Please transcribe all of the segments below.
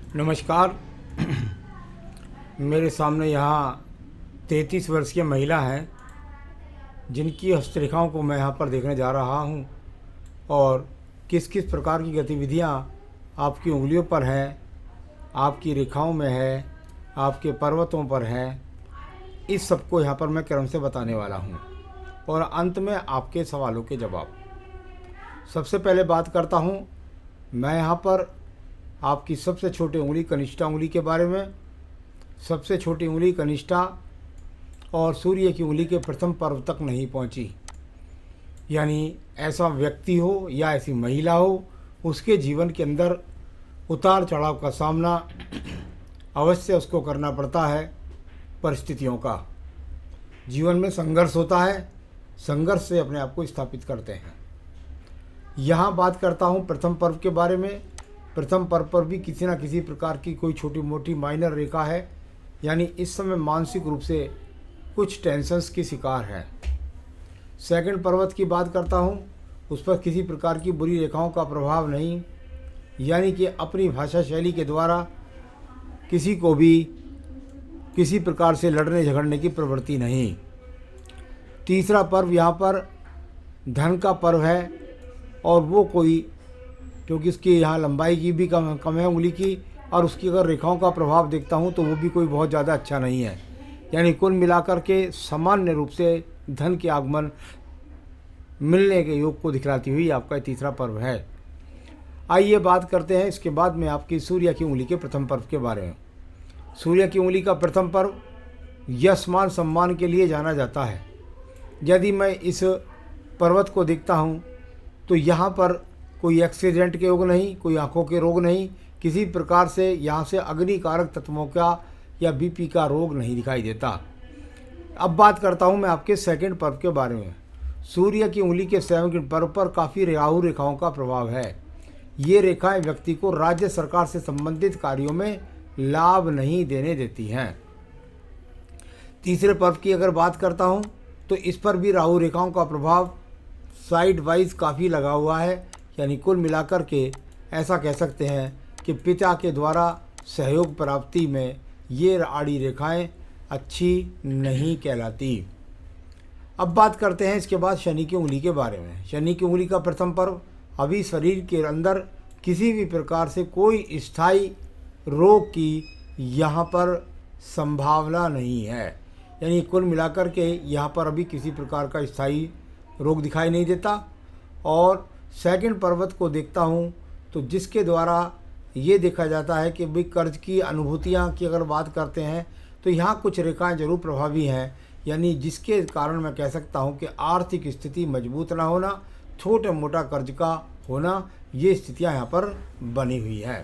नमस्कार। मेरे सामने यहाँ 33 वर्षीय महिला हैं जिनकी हस्तरेखाओं को मैं यहाँ पर देखने जा रहा हूँ और किस किस प्रकार की गतिविधियाँ आपकी उंगलियों पर हैं, आपकी रेखाओं में है, आपके पर्वतों पर हैं, इस सब को यहाँ पर मैं क्रम से बताने वाला हूँ और अंत में आपके सवालों के जवाब। सबसे पहले बात करता हूँ मैं यहाँ पर आपकी सबसे छोटी उंगली कनिष्ठा उंगली के बारे में। सबसे छोटी उंगली कनिष्ठा और सूर्य की उंगली के प्रथम पर्व तक नहीं पहुंची, यानी ऐसा व्यक्ति हो या ऐसी महिला हो, उसके जीवन के अंदर उतार चढ़ाव का सामना अवश्य उसको करना पड़ता है। परिस्थितियों का जीवन में संघर्ष होता है, संघर्ष से अपने आप को स्थापित करते हैं। यहाँ बात करता हूँ प्रथम पर्व के बारे में। प्रथम पर्व पर भी किसी न किसी प्रकार की कोई छोटी मोटी माइनर रेखा है, यानी इस समय मानसिक रूप से कुछ टेंशन्स की शिकार है। सेकंड पर्वत की बात करता हूँ, उस पर किसी प्रकार की बुरी रेखाओं का प्रभाव नहीं, यानी कि अपनी भाषा शैली के द्वारा किसी को भी किसी प्रकार से लड़ने झगड़ने की प्रवृत्ति नहीं। तीसरा पर्व यहाँ पर धन का पर्व है और वो कोई, क्योंकि इसकी यहाँ लंबाई की भी कम है उंगली की, और उसकी अगर रेखाओं का प्रभाव देखता हूँ तो वो भी कोई बहुत ज़्यादा अच्छा नहीं है, यानी कुल मिलाकर के सामान्य रूप से धन के आगमन मिलने के योग को दिखलाती हुई आपका तीसरा पर्व है। आइए बात करते हैं इसके बाद में आपकी सूर्य की उंगली के प्रथम पर्व के बारे में। सूर्य की उंगली का प्रथम पर्व यश मान सम्मान के लिए जाना जाता है। यदि मैं इस पर्वत को देखता हूँ तो यहाँ पर कोई एक्सीडेंट के योग नहीं, कोई आंखों के रोग नहीं, किसी प्रकार से यहाँ से अग्निकारक तत्वों का या बीपी का रोग नहीं दिखाई देता। अब बात करता हूँ मैं आपके सेकंड पर्व के बारे में। सूर्य की उंगली के सेकंड पर्व पर काफ़ी राहु रेखाओं का प्रभाव है। ये रेखाएं व्यक्ति को राज्य सरकार से संबंधित कार्यों में लाभ नहीं देने देती हैं। तीसरे पर्व की अगर बात करता हूँ तो इस पर भी राहु रेखाओं का प्रभाव साइड वाइज काफ़ी लगा हुआ है, यानी कुल मिलाकर के ऐसा कह सकते हैं कि पिता के द्वारा सहयोग प्राप्ति में ये आड़ी रेखाएं अच्छी नहीं कहलाती। अब बात करते हैं इसके बाद शनि की उंगली के बारे में। शनि की उंगली का प्रथम पर्व, अभी शरीर के अंदर किसी भी प्रकार से कोई स्थायी रोग की यहाँ पर संभावना नहीं है, यानी कुल मिलाकर के यहाँ पर अभी किसी प्रकार का स्थायी रोग दिखाई नहीं देता। और सेकंड पर्वत को देखता हूँ तो जिसके द्वारा ये देखा जाता है कि भाई कर्ज की अनुभूतियाँ की अगर बात करते हैं तो यहाँ कुछ रेखाएं जरूर प्रभावी हैं, यानी जिसके कारण मैं कह सकता हूँ कि आर्थिक स्थिति मजबूत ना होना, छोटे मोटा कर्ज का होना, ये स्थितियाँ यहाँ पर बनी हुई है।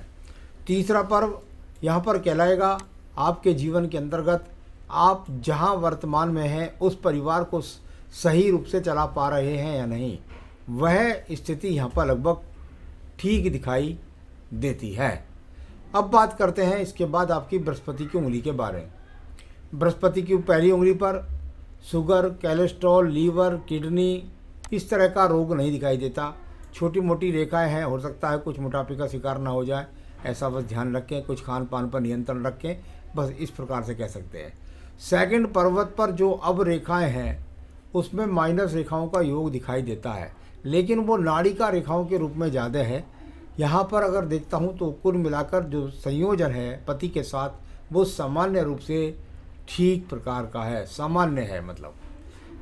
तीसरा पर्व यहाँ पर कहलाएगा आपके जीवन के अंतर्गत आप जहाँ वर्तमान में हैं उस परिवार को सही रूप से चला पा रहे हैं या नहीं, वह स्थिति यहाँ पर लगभग ठीक दिखाई देती है। अब बात करते हैं इसके बाद आपकी बृहस्पति की उंगली के बारे में। बृहस्पति की पहली उंगली पर शुगर, कोलेस्ट्रॉल, लीवर, किडनी, इस तरह का रोग नहीं दिखाई देता। छोटी मोटी रेखाएं हैं, हो सकता है कुछ मोटापे का शिकार ना हो जाए, ऐसा बस ध्यान रखें, कुछ खान पान पर नियंत्रण रखें, बस इस प्रकार से कह सकते हैं। सेकंड पर्वत पर जो अब रेखाएं हैं उसमें माइनस रेखाओं का योग दिखाई देता है, लेकिन वो नाड़िका रेखाओं के रूप में ज़्यादा है। यहाँ पर अगर देखता हूँ तो कुल मिलाकर जो संयोजन है पति के साथ वो सामान्य रूप से ठीक प्रकार का है, सामान्य है मतलब।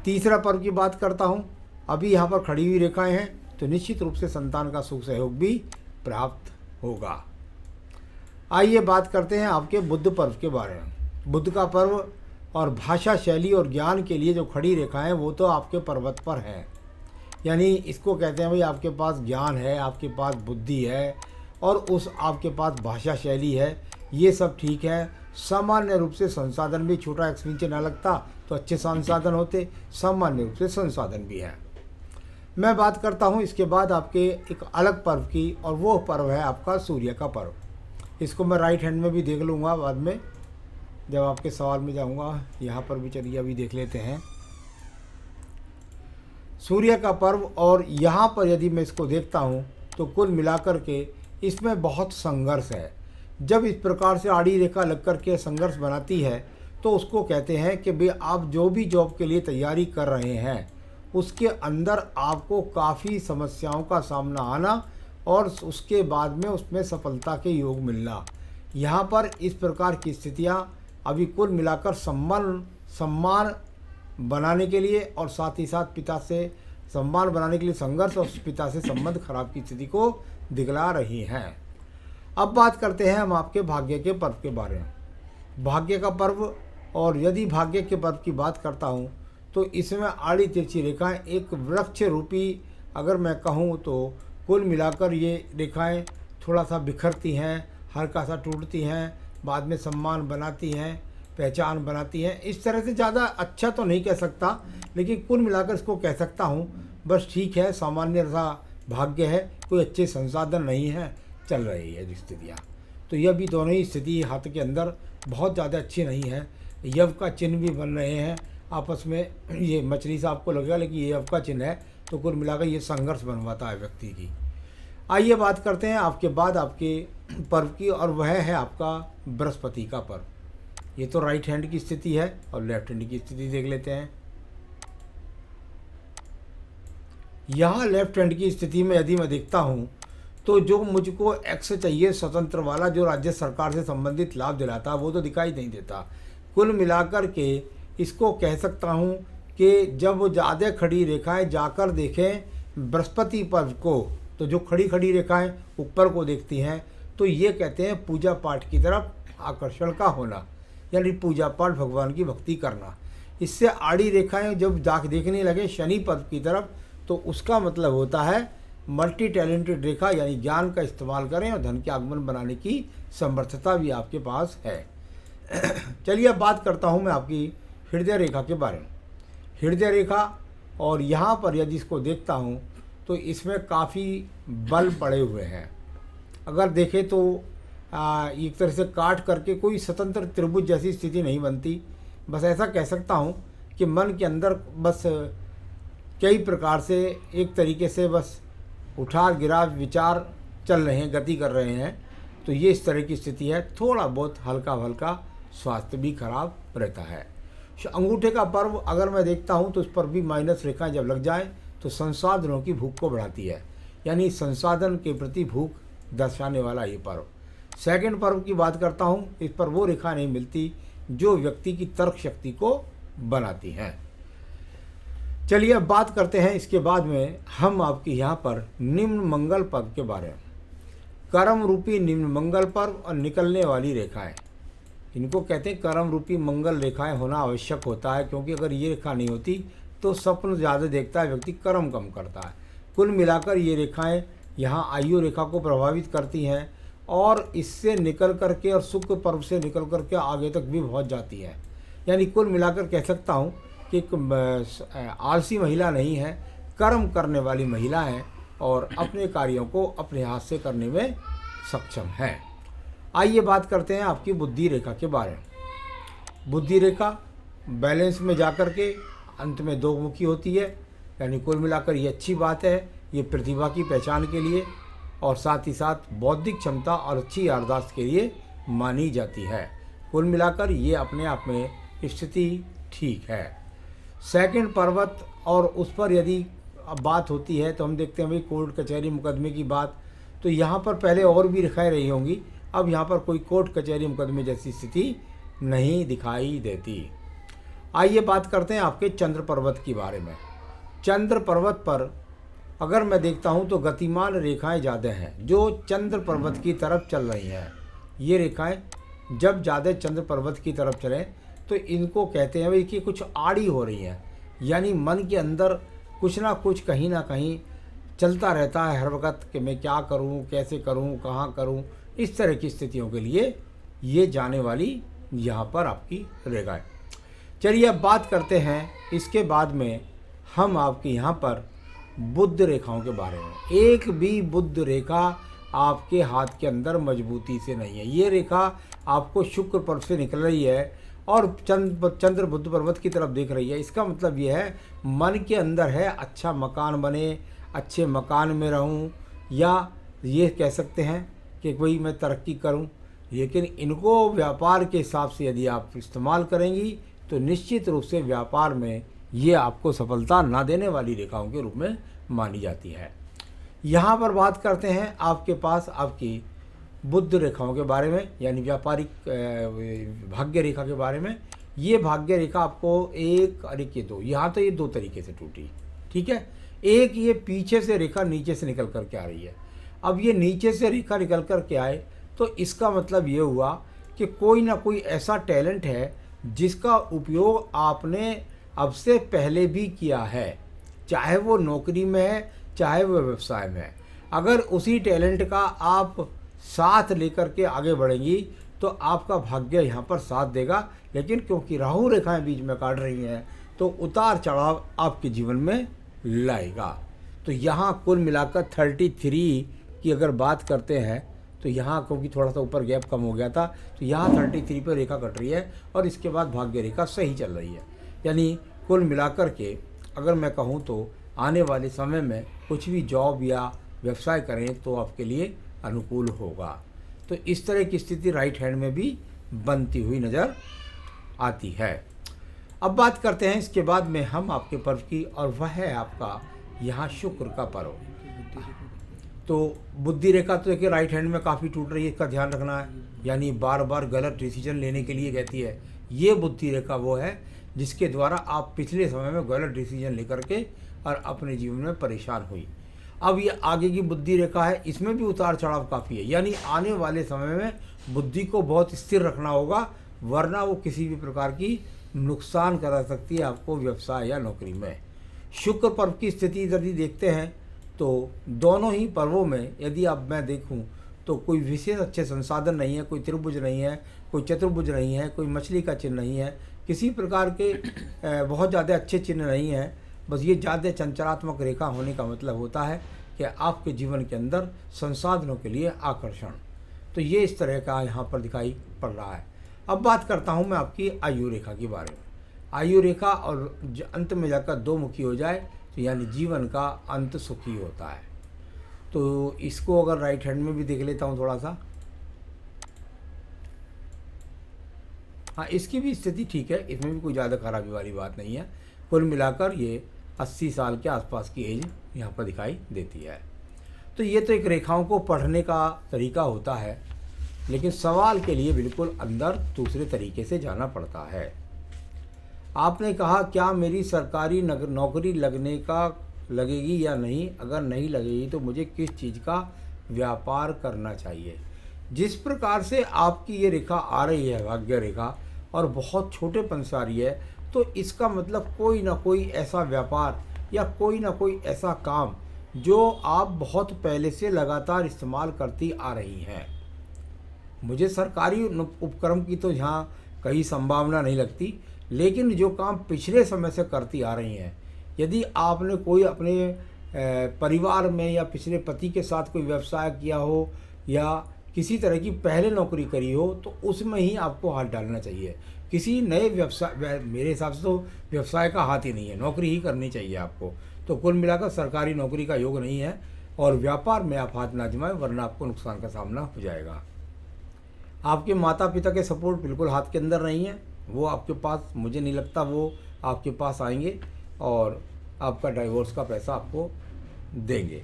तीसरा पर्व की बात करता हूँ, अभी यहाँ पर खड़ी हुई रेखाएं हैं तो निश्चित रूप से संतान का सुख सहयोग भी प्राप्त होगा। आइए बात करते हैं आपके बुध पर्व के बारे में। बुध का पर्व और भाषा शैली और ज्ञान के लिए जो खड़ी रेखाएं वो तो आपके पर्वत पर हैं, यानी इसको कहते हैं भाई आपके पास ज्ञान है, आपके पास बुद्धि है और उस आपके पास भाषा शैली है, ये सब ठीक है। सामान्य रूप से संसाधन भी, छोटा एक्स नीचे ना लगता तो अच्छे संसाधन होते, सामान्य रूप से संसाधन भी है। मैं बात करता हूँ इसके बाद आपके एक अलग पर्व की, और वो पर्व है आपका सूर्य का पर्व। इसको मैं राइट हैंड में भी देख लूँगा बाद में जब आपके सवाल में जाऊँगा। यहाँ पर भी चलिए अभी देख लेते हैं सूर्य का पर्व। और यहाँ पर यदि मैं इसको देखता हूँ तो कुल मिलाकर के इसमें बहुत संघर्ष है। जब इस प्रकार से आड़ी रेखा लग कर के संघर्ष बनाती है तो उसको कहते हैं कि भाई आप जो भी जॉब के लिए तैयारी कर रहे हैं उसके अंदर आपको काफ़ी समस्याओं का सामना आना और उसके बाद में उसमें सफलता के योग मिलना। यहाँ पर इस प्रकार की स्थितियाँ अभी कुल मिलाकर सम्मान बनाने के लिए और साथ ही साथ पिता से सम्मान बनाने के लिए संघर्ष और पिता से संबंध खराब की स्थिति को दिखला रही हैं। अब बात करते हैं हम आपके भाग्य के पर्व के बारे में। भाग्य का पर्व, और यदि भाग्य के पर्व की बात करता हूँ तो इसमें आड़ी तिरछी रेखाएं एक वृक्ष रूपी, अगर मैं कहूँ तो कुल मिलाकर ये रेखाएं थोड़ा सा बिखरती हैं, हल्का सा टूटती हैं, बाद में सम्मान बनाती हैं, पहचान बनाती हैं। इस तरह से ज़्यादा अच्छा तो नहीं कह सकता, लेकिन कुल मिलाकर इसको कह सकता हूँ बस ठीक है, सामान्य सा भाग्य है, कोई अच्छे संसाधन नहीं है, चल रही है स्थितियाँ। तो यह भी दोनों ही स्थिति हाथ के अंदर बहुत ज़्यादा अच्छी नहीं है। यव का चिन्ह भी बन रहे हैं आपस में, ये मछली से आपको लगेगा लेकिन ये यव का चिन्ह है, तो कुल मिलाकर ये संघर्ष बनवाता है व्यक्ति की। आइए बात करते हैं आपके बाद आपके पर्व की, और वह है आपका बृहस्पति का पर्व। ये तो राइट हैंड की स्थिति है और लेफ्ट हैंड की स्थिति देख लेते हैं। यहाँ लेफ्ट हैंड की स्थिति में यदि मैं देखता हूँ तो जो मुझको एक्स चाहिए स्वतंत्र वाला, जो राज्य सरकार से संबंधित लाभ दिलाता, वो तो दिखाई नहीं देता। कुल मिलाकर के इसको कह सकता हूँ कि जब वो ज़्यादा खड़ी रेखाएं जाकर देखें बृहस्पति पर्व को, तो जो खड़ी खड़ी रेखाएं ऊपर को देखती हैं, तो ये कहते हैं पूजा पाठ की तरफ आकर्षण का होना, यानी पूजा पाठ भगवान की भक्ति करना। इससे आड़ी रेखाएं जब देखने लगे शनि पर्व की तरफ, तो उसका मतलब होता है मल्टी टैलेंटेड रेखा, यानी ज्ञान का इस्तेमाल करें और धन के आगमन बनाने की समर्थता भी आपके पास है। चलिए अब बात करता हूँ मैं आपकी हृदय रेखा के बारे में। हृदय रेखा, और यहाँ पर यदि इसको देखता हूँ तो इसमें काफ़ी बल पड़े हुए हैं। अगर देखें तो एक तरह से काट करके कोई स्वतंत्र त्रिभुज जैसी स्थिति नहीं बनती। बस ऐसा कह सकता हूँ कि मन के अंदर बस कई प्रकार से एक तरीके से बस उठार गिराव विचार चल रहे हैं, गति कर रहे हैं। तो ये इस तरह की स्थिति है। थोड़ा बहुत हल्का हल्का स्वास्थ्य भी खराब रहता है। अंगूठे का पर्व अगर मैं देखता हूँ तो उस पर भी माइनस रेखाएं जब लग जाएं तो संसाधनों की भूख को बढ़ाती है, यानी संसाधन के प्रति भूख दर्शाने वाला ये पर्व। सेकंड पर्व की बात करता हूँ, इस पर वो रेखा नहीं मिलती जो व्यक्ति की तर्क शक्ति को बनाती हैं। चलिए अब बात करते हैं इसके बाद में हम आपके यहाँ पर निम्न मंगल पर्व के बारे में। कर्म रूपी निम्न मंगल पर्व और निकलने वाली रेखाएं, इनको कहते हैं कर्म रूपी मंगल रेखाएं होना आवश्यक होता है, क्योंकि अगर ये रेखा नहीं होती तो स्वप्न ज़्यादा देखता है व्यक्ति, कर्म कम करता है। कुल मिलाकर ये रेखाएं यहाँ आयु रेखा को प्रभावित करती हैं और इससे निकल करके और शुक्र पर्व से निकल करके आगे तक भी पहुँच जाती है। यानी कुल मिलाकर कह सकता हूँ कि एक आलसी महिला नहीं है, कर्म करने वाली महिला है और अपने कार्यों को अपने हाथ से करने में सक्षम है। आइए बात करते हैं आपकी बुद्धि रेखा के बारे में। बुद्धि रेखा बैलेंस में जाकर के अंत में दो मुखी होती है, यानी कुल मिलाकर ये अच्छी बात है। ये प्रतिभा की पहचान के लिए और साथ ही साथ बौद्धिक क्षमता और अच्छी याददाश्त के लिए मानी जाती है। कुल मिलाकर ये अपने आप में स्थिति ठीक है। सेकंड पर्वत, और उस पर यदि बात होती है तो हम देखते हैं भाई कोर्ट कचहरी मुकदमे की बात, तो यहाँ पर पहले और भी दिखाई रही होंगी, अब यहाँ पर कोई कोर्ट कचहरी मुकदमे जैसी स्थिति नहीं दिखाई देती। आइए बात करते हैं आपके चंद्र पर्वत के बारे में। चंद्र पर्वत पर अगर मैं देखता हूँ तो गतिमान रेखाएं ज़्यादा हैं जो चंद्र पर्वत की तरफ चल रही हैं। ये रेखाएं जब ज़्यादा चंद्र पर्वत की तरफ चलें तो इनको कहते हैं भाई कि कुछ आड़ी हो रही हैं, यानी मन के अंदर कुछ ना कुछ कहीं ना कहीं चलता रहता है हर वक्त कि मैं क्या करूं, कैसे करूं, कहाँ करूं। इस तरह की स्थितियों के लिए ये जाने वाली यहाँ पर आपकी रेखा है। चलिए अब बात करते हैं इसके बाद में हम आपके यहाँ पर बुध रेखाओं के बारे में। एक भी बुध रेखा आपके हाथ के अंदर मजबूती से नहीं है। ये रेखा आपको शुक्र पर्व से निकल रही है और चंद्र बुध पर्वत की तरफ देख रही है। इसका मतलब ये है मन के अंदर है अच्छा मकान बने, अच्छे मकान में रहूं, या ये कह सकते हैं कि कोई मैं तरक्की करूं, लेकिन इनको व्यापार के हिसाब से यदि आप इस्तेमाल करेंगी तो निश्चित रूप से व्यापार में ये आपको सफलता ना देने वाली रेखाओं के रूप में मानी जाती है। यहाँ पर बात करते हैं आपके पास आपकी बुद्ध रेखाओं के बारे में, यानी व्यापारिक भाग्य रेखा के बारे में। ये भाग्य रेखा आपको एक ये दो, यहाँ तो ये दो तरीके से टूटी, ठीक है। एक ये पीछे से रेखा नीचे से निकल कर के आ रही है। अब ये नीचे से रेखा निकल कर के आए तो इसका मतलब ये हुआ कि कोई ना कोई ऐसा टैलेंट है जिसका उपयोग आपने अब से पहले भी किया है, चाहे वो नौकरी में है चाहे वो व्यवसाय में है। अगर उसी टैलेंट का आप साथ लेकर के आगे बढ़ेंगी तो आपका भाग्य यहाँ पर साथ देगा। लेकिन क्योंकि राहु रेखाएं बीच में काट रही हैं तो उतार चढ़ाव आपके जीवन में लाएगा। तो यहाँ कुल मिलाकर 33 की अगर बात करते हैं तो यहाँ क्योंकि थोड़ा सा ऊपर गैप कम हो गया था तो यहाँ 33 पर रेखा कट रही है और इसके बाद भाग्य रेखा सही चल रही है। यानी कुल मिलाकर के अगर मैं कहूँ तो आने वाले समय में कुछ भी जॉब या व्यवसाय करें तो आपके लिए अनुकूल होगा। तो इस तरह की स्थिति राइट हैंड में भी बनती हुई नज़र आती है। अब बात करते हैं इसके बाद में हम आपके पर्व की, और वह है आपका यहाँ शुक्र का पर्व। तो बुद्धि रेखा तो देखिए राइट हैंड में काफ़ी टूट रही है, इसका ध्यान रखना है। यानी बार बार गलत डिसीजन लेने के लिए कहती है। ये बुद्धि रेखा वो है जिसके द्वारा आप पिछले समय में गलत डिसीजन लेकर के और अपने जीवन में परेशान हुई। अब ये आगे की बुद्धि रेखा है, इसमें भी उतार चढ़ाव काफ़ी है। यानी आने वाले समय में बुद्धि को बहुत स्थिर रखना होगा, वरना वो किसी भी प्रकार की नुकसान करा सकती है आपको व्यवसाय या नौकरी में। शुक्र पर्व की स्थिति यदि देखते हैं तो दोनों ही पर्वों में यदि अब मैं देखूं तो कोई विशेष अच्छे संसाधन नहीं है, कोई त्रिभुज नहीं है, कोई चतुर्भुज नहीं है, कोई मछली का चिन्ह नहीं है, किसी प्रकार के बहुत ज़्यादा अच्छे चिन्ह नहीं है। बस ये ज़्यादा चंचलात्मक रेखा होने का मतलब होता है कि आपके जीवन के अंदर संसाधनों के लिए आकर्षण। तो ये इस तरह का यहाँ पर दिखाई पड़ रहा है। अब बात करता हूँ मैं आपकी आयु रेखा के बारे में। आयु रेखा और अंत में जाकर दो मुखी हो जाए तो यानी जीवन का अंत सुखी होता है। तो इसको अगर राइट हैंड में भी देख लेता हूँ थोड़ा सा, हाँ इसकी भी स्थिति ठीक है, इसमें भी कोई ज़्यादा खराबी वाली बात नहीं है। कुल मिलाकर ये 80 साल के आसपास की एज यहाँ पर दिखाई देती है। तो ये तो एक रेखाओं को पढ़ने का तरीका होता है, लेकिन सवाल के लिए बिल्कुल अंदर दूसरे तरीके से जाना पड़ता है। आपने कहा क्या मेरी सरकारी नौकरी लगेगी या नहीं, अगर नहीं लगेगी तो मुझे किस चीज़ का व्यापार करना चाहिए। जिस प्रकार से आपकी ये रेखा आ रही है भाग्य रेखा और बहुत छोटेपन से आ रही है, तो इसका मतलब कोई ना कोई ऐसा व्यापार या कोई ना कोई ऐसा काम जो आप बहुत पहले से लगातार इस्तेमाल करती आ रही हैं। मुझे सरकारी उपक्रम की तो यहाँ कहीं संभावना नहीं लगती, लेकिन जो काम पिछले समय से करती आ रही हैं, यदि आपने कोई अपने परिवार में या पिछले पति के साथ कोई व्यवसाय किया हो या किसी तरह की पहले नौकरी करी हो तो उसमें ही आपको हाथ डालना चाहिए। किसी नए व्यवसाय, मेरे हिसाब से तो व्यवसाय का हाथ ही नहीं है, नौकरी ही करनी चाहिए आपको। तो कुल मिलाकर सरकारी नौकरी का योग नहीं है और व्यापार में आप हाथ ना जमाएं, वरना आपको नुकसान का सामना हो जाएगा। आपके माता पिता के सपोर्ट बिल्कुल हाथ के अंदर नहीं है, वो आपके पास मुझे नहीं लगता वो आपके पास आएंगे और आपका डाइवोर्स का पैसा आपको देंगे।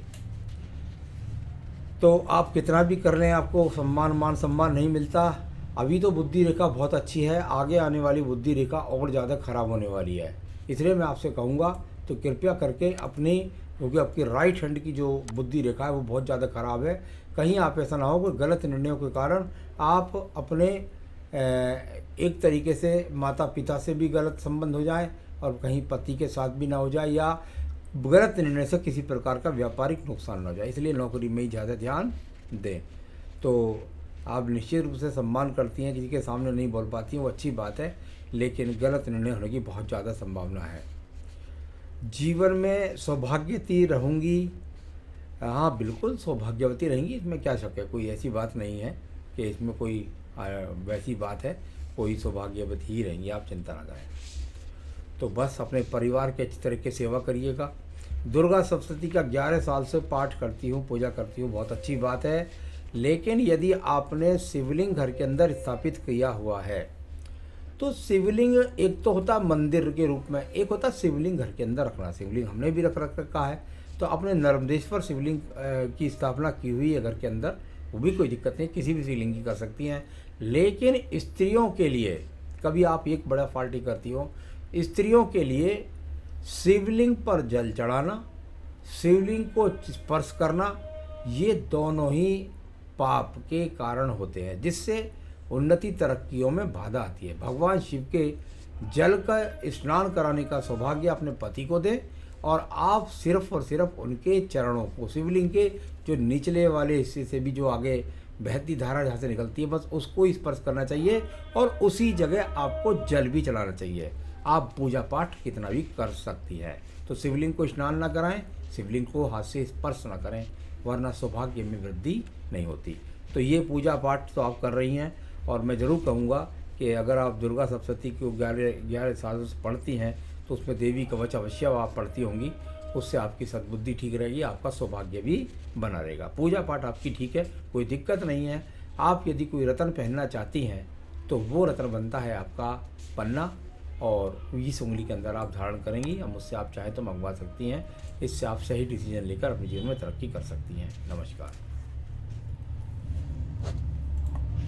तो आप कितना भी कर लें आपको मान सम्मान नहीं मिलता। अभी तो बुद्धि रेखा बहुत अच्छी है, आगे आने वाली बुद्धि रेखा और ज़्यादा खराब होने वाली है। इसलिए मैं आपसे कहूँगा तो कृपया करके अपनी, क्योंकि आपकी राइट हैंड की जो बुद्धि रेखा है वो बहुत ज़्यादा ख़राब है, कहीं आप ऐसा ना हो कि गलत निर्णयों के कारण आप अपने एक तरीके से माता पिता से भी गलत संबंध हो जाए और कहीं पति के साथ भी ना हो जाए या गलत निर्णय से किसी प्रकार का व्यापारिक नुकसान ना हो जाए। इसलिए नौकरी में ही ज़्यादा ध्यान दें। तो आप निश्चित रूप से सम्मान करती हैं, किसी के सामने नहीं बोल पाती हैं, वो अच्छी बात है, लेकिन गलत निर्णय होने की बहुत ज़्यादा संभावना है। जीवन में सौभाग्यवती रहूँगी, हाँ बिल्कुल सौभाग्यवती रहेंगी, इसमें क्या शक है, कोई ऐसी बात नहीं है कि इसमें कोई वैसी बात है, कोई सौभाग्यवती ही रहेंगी, आप चिंता ना करें। तो बस अपने परिवार के अच्छी तरीके से सेवा करिएगा। दुर्गा सप्तशती का 11 साल से पाठ करती हूँ, पूजा करती हूँ, बहुत अच्छी बात है। लेकिन यदि आपने शिवलिंग घर के अंदर स्थापित किया हुआ है तो शिवलिंग एक तो होता मंदिर के रूप में, एक होता शिवलिंग घर के अंदर रखना। शिवलिंग हमने भी रख रखा है, तो अपने नर्मदेश्वर शिवलिंग की स्थापना की हुई है घर के अंदर, वो भी कोई दिक्कत नहीं, किसी भी शिवलिंग की कर सकती हैं। लेकिन स्त्रियों के लिए, कभी आप एक बड़ा फाल्टी करती हो, स्त्रियों के लिए शिवलिंग पर जल चढ़ाना, शिवलिंग को स्पर्श करना, ये दोनों ही पाप के कारण होते हैं, जिससे उन्नति तरक्कियों में बाधा आती है। भगवान शिव के जल का स्नान कराने का सौभाग्य अपने पति को दें और आप सिर्फ और सिर्फ उनके चरणों को, शिवलिंग के जो निचले वाले हिस्से से भी जो आगे बहती धारा जहाँ से निकलती है, बस उसको ही स्पर्श करना चाहिए और उसी जगह आपको जल भी चढ़ाना चाहिए। आप पूजा पाठ कितना भी कर सकती हैं। तो शिवलिंग को स्नान ना कराएं, शिवलिंग को हाथ से स्पर्श ना करें, वरना सौभाग्य में वृद्धि नहीं होती। तो ये पूजा पाठ तो आप कर रही हैं, और मैं ज़रूर कहूँगा कि अगर आप दुर्गा सप्तशती को 11 सालों से पढ़ती हैं तो उसमें देवी कवच अवश्य आप पढ़ती होंगी, उससे आपकी सद्बुद्धि ठीक रहेगी, आपका सौभाग्य भी बना रहेगा। पूजा पाठ आपकी ठीक है, कोई दिक्कत नहीं है। आप यदि कोई रत्न पहनना चाहती हैं तो वो रत्न बनता है आपका पन्ना, और 20 उंगली के अंदर आप धारण करेंगी। अब मुझसे आप चाहें तो मंगवा सकती हैं। इससे आप सही डिसीजन लेकर अपने जीवन में तरक्की कर सकती हैं। नमस्कार।